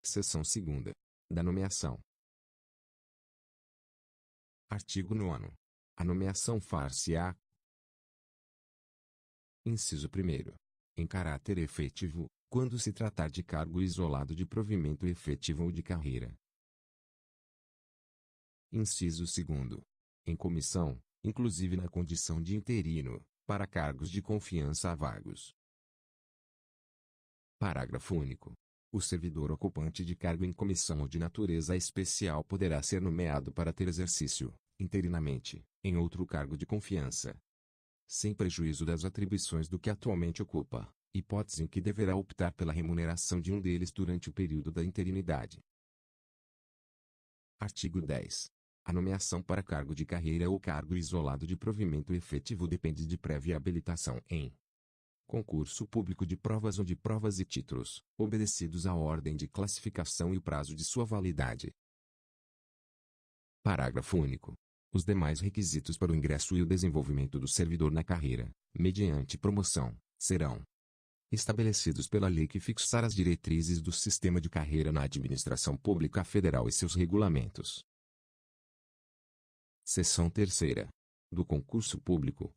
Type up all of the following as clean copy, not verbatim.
Seção 2ª. Da nomeação. Artigo 9º. A nomeação far-se-á. Inciso 1º. Em caráter efetivo, quando se tratar de cargo isolado de provimento efetivo ou de carreira. Inciso 2º. Em comissão, inclusive na condição de interino, para cargos de confiança vagos. Parágrafo único. O servidor ocupante de cargo em comissão ou de natureza especial poderá ser nomeado para ter exercício, interinamente, em outro cargo de confiança, sem prejuízo das atribuições do que atualmente ocupa, hipótese em que deverá optar pela remuneração de um deles durante o período da interinidade. Artigo 10. A nomeação para cargo de carreira ou cargo isolado de provimento efetivo depende de prévia habilitação em concurso público de provas ou de provas e títulos, obedecidos à ordem de classificação e o prazo de sua validade. Parágrafo único. Os demais requisitos para o ingresso e o desenvolvimento do servidor na carreira, mediante promoção, serão estabelecidos pela lei que fixar as diretrizes do sistema de carreira na administração pública federal e seus regulamentos. Seção 3ª. Do concurso público.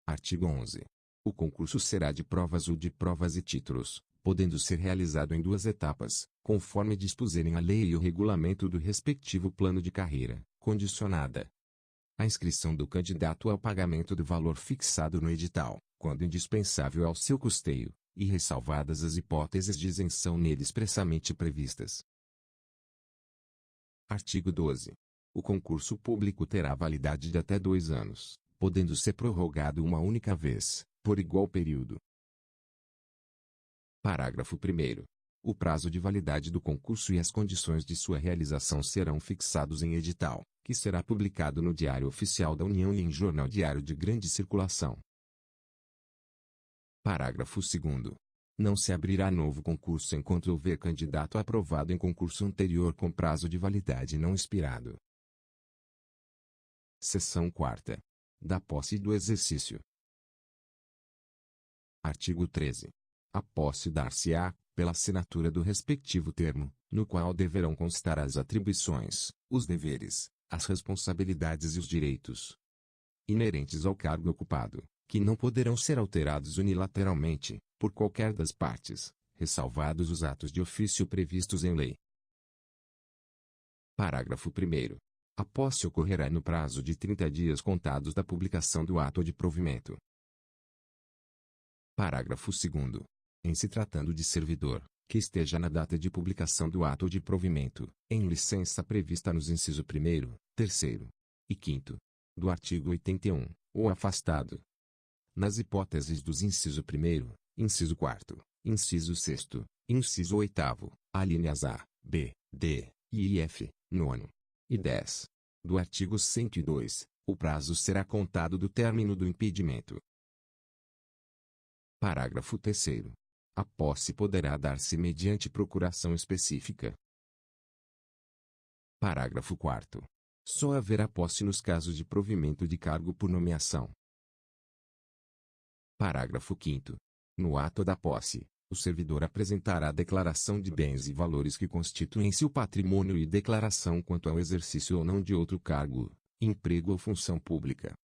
Artigo 11. O concurso será de provas ou de provas e títulos, podendo ser realizado em 2 etapas, conforme dispuserem a lei e o regulamento do respectivo plano de carreira, condicionada a inscrição do candidato ao pagamento do valor fixado no edital, quando indispensável ao seu custeio, e ressalvadas as hipóteses de isenção nele expressamente previstas. Artigo 12. O concurso público terá validade de até 2 anos, podendo ser prorrogado uma única vez, por igual período. Parágrafo 1º. O prazo de validade do concurso e as condições de sua realização serão fixados em edital, que será publicado no Diário Oficial da União e em jornal diário de grande circulação. Parágrafo 2º. Não se abrirá novo concurso enquanto houver candidato aprovado em concurso anterior com prazo de validade não expirado. Seção 4ª. Da posse e do exercício. Artigo 13. A posse dar-se-á, pela assinatura do respectivo termo, no qual deverão constar as atribuições, os deveres, as responsabilidades e os direitos inerentes ao cargo ocupado, que não poderão ser alterados unilateralmente, por qualquer das partes, ressalvados os atos de ofício previstos em lei. Parágrafo 1º. A posse ocorrerá no prazo de 30 dias contados da publicação do ato de provimento. Parágrafo 2º. Em se tratando de servidor, que esteja na data de publicação do ato de provimento, em licença prevista nos inciso 1º, 3º e 5º do artigo 81, ou afastado, nas hipóteses dos inciso 1º, inciso 4º, inciso 6º, inciso 8º, alíneas A, B, D, e F, 9º e 10 do artigo 102, o prazo será contado do término do impedimento. Parágrafo 3º. A posse poderá dar-se mediante procuração específica. Parágrafo 4º. Só haverá posse nos casos de provimento de cargo por nomeação. Parágrafo 5º. No ato da posse, o servidor apresentará declaração de bens e valores que constituem seu patrimônio e declaração quanto ao exercício ou não de outro cargo, emprego ou função pública.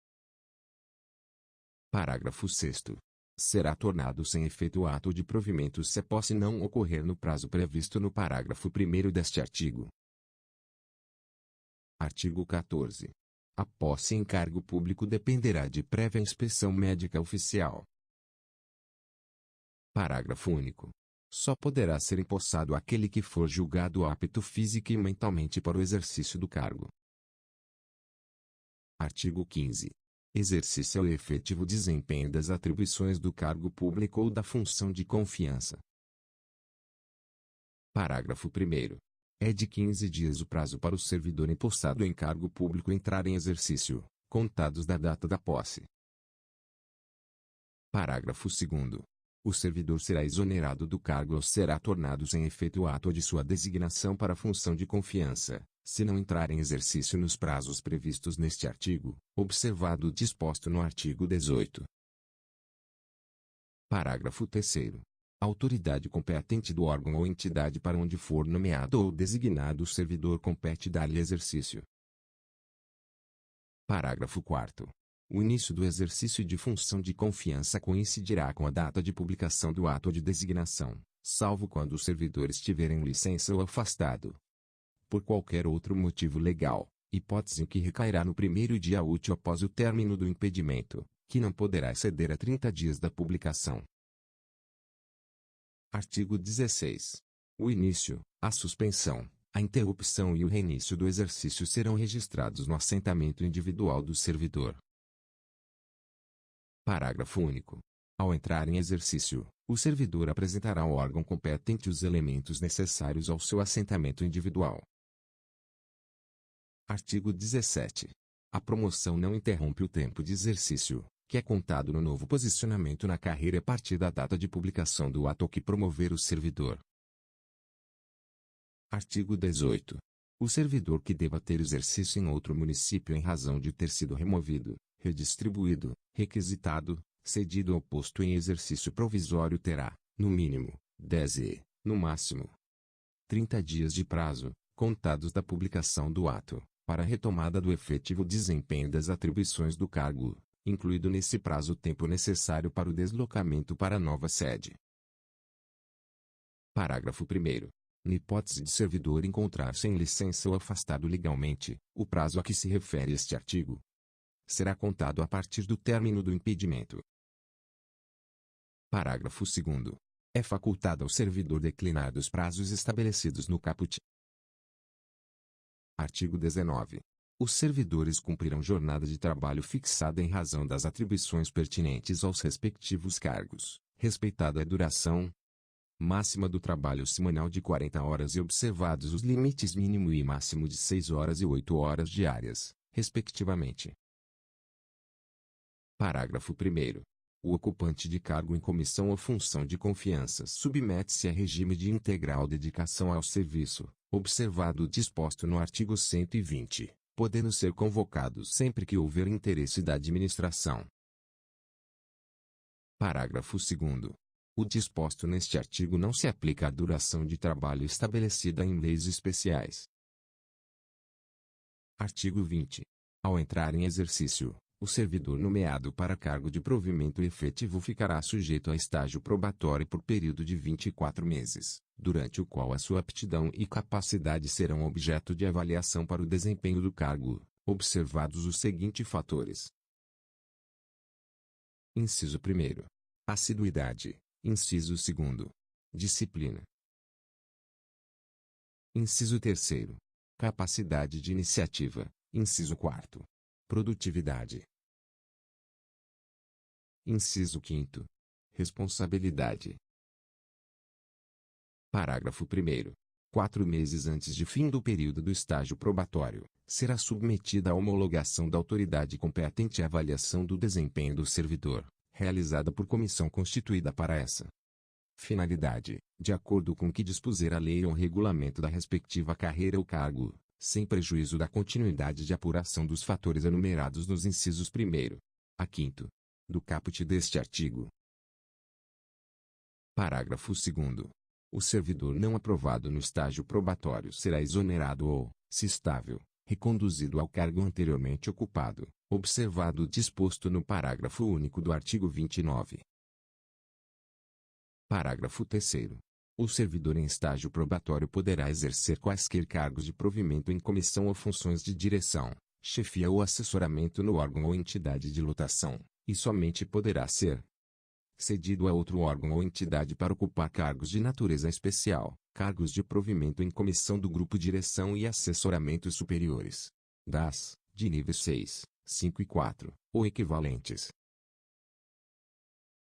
Parágrafo 6º. Será tornado sem efeito o ato de provimento se a posse não ocorrer no prazo previsto no parágrafo 1º deste artigo. Artigo 14. A posse em cargo público dependerá de prévia inspeção médica oficial. Parágrafo único. Só poderá ser empossado aquele que for julgado apto física e mentalmente para o exercício do cargo. Artigo 15. Exercício e efetivo desempenho das atribuições do cargo público ou da função de confiança. Parágrafo 1º. É de 15 dias o prazo para o servidor empossado em cargo público entrar em exercício, contados da data da posse. Parágrafo 2º. O servidor será exonerado do cargo ou será tornado sem efeito o ato de sua designação para a função de confiança, se não entrar em exercício nos prazos previstos neste artigo, observado o disposto no artigo 18. Parágrafo 3º. A autoridade competente do órgão ou entidade para onde for nomeado ou designado o servidor compete dar-lhe exercício. Parágrafo 4º. O início do exercício de função de confiança coincidirá com a data de publicação do ato de designação, salvo quando o servidor estiver em licença ou afastado por qualquer outro motivo legal, hipótese em que recairá no primeiro dia útil após o término do impedimento, que não poderá exceder a 30 dias da publicação. Artigo 16. O início, a suspensão, a interrupção e o reinício do exercício serão registrados no assentamento individual do servidor. Parágrafo único. Ao entrar em exercício, o servidor apresentará ao órgão competente os elementos necessários ao seu assentamento individual. Artigo 17. A promoção não interrompe o tempo de exercício, que é contado no novo posicionamento na carreira a partir da data de publicação do ato que promover o servidor. Artigo 18. O servidor que deva ter exercício em outro município em razão de ter sido removido, redistribuído, requisitado, cedido ou posto em exercício provisório terá, no mínimo, 10 e, no máximo, 30 dias de prazo, contados da publicação do ato, para a retomada do efetivo desempenho das atribuições do cargo, incluído nesse prazo o tempo necessário para o deslocamento para a nova sede. Parágrafo 1º. Na hipótese de servidor encontrar-se em licença ou afastado legalmente, o prazo a que se refere este artigo será contado a partir do término do impedimento. Parágrafo 2º. É facultado ao servidor declinar dos prazos estabelecidos no caput. Artigo 19. Os servidores cumprirão jornada de trabalho fixada em razão das atribuições pertinentes aos respectivos cargos, respeitada a duração máxima do trabalho semanal de 40 horas e observados os limites mínimo e máximo de 6 horas e 8 horas diárias, respectivamente. Parágrafo 1º. O ocupante de cargo em comissão ou função de confiança submete-se a regime de integral dedicação ao serviço, observado o disposto no artigo 120, podendo ser convocado sempre que houver interesse da administração. Parágrafo 2º. O disposto neste artigo não se aplica à duração de trabalho estabelecida em leis especiais. Artigo 20. Ao entrar em exercício, o servidor nomeado para cargo de provimento efetivo ficará sujeito a estágio probatório por período de 24 meses, durante o qual a sua aptidão e capacidade serão objeto de avaliação para o desempenho do cargo, observados os seguintes fatores. Inciso 1º. Assiduidade. Inciso 2º. Disciplina. Inciso 3º. Capacidade de iniciativa. Inciso 4º. Produtividade. Inciso 5º. Responsabilidade. Parágrafo 1º. 4 meses antes de fim do período do estágio probatório, será submetida à homologação da autoridade competente à avaliação do desempenho do servidor, realizada por comissão constituída para essa finalidade, de acordo com o que dispuser a lei ou regulamento da respectiva carreira ou cargo, sem prejuízo da continuidade de apuração dos fatores enumerados nos incisos 1º a 5º do caput deste artigo. Parágrafo 2º. O servidor não aprovado no estágio probatório será exonerado ou, se estável, reconduzido ao cargo anteriormente ocupado, observado o disposto no parágrafo único do artigo 29. Parágrafo 3º. O servidor em estágio probatório poderá exercer quaisquer cargos de provimento em comissão ou funções de direção, chefia ou assessoramento no órgão ou entidade de lotação, e somente poderá ser cedido a outro órgão ou entidade para ocupar cargos de natureza especial, cargos de provimento em comissão do grupo direção e assessoramentos superiores, de níveis 6, 5 e 4, ou equivalentes.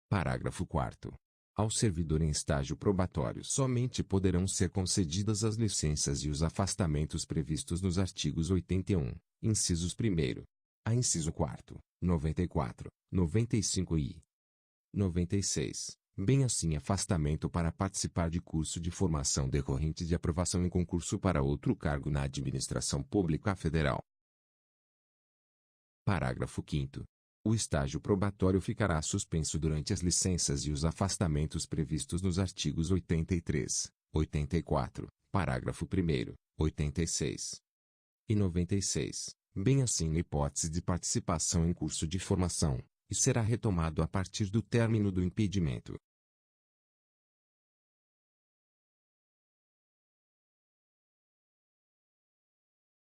Parágrafo 4º. Ao servidor em estágio probatório somente poderão ser concedidas as licenças e os afastamentos previstos nos artigos 81, incisos 1º a inciso 4º, 94, 95 e 96, bem assim afastamento para participar de curso de formação decorrente de aprovação em concurso para outro cargo na administração pública federal. Parágrafo 5º. O estágio probatório ficará suspenso durante as licenças e os afastamentos previstos nos artigos 83, 84, parágrafo 1º, 86 e 96, bem assim na hipótese de participação em curso de formação, e será retomado a partir do término do impedimento.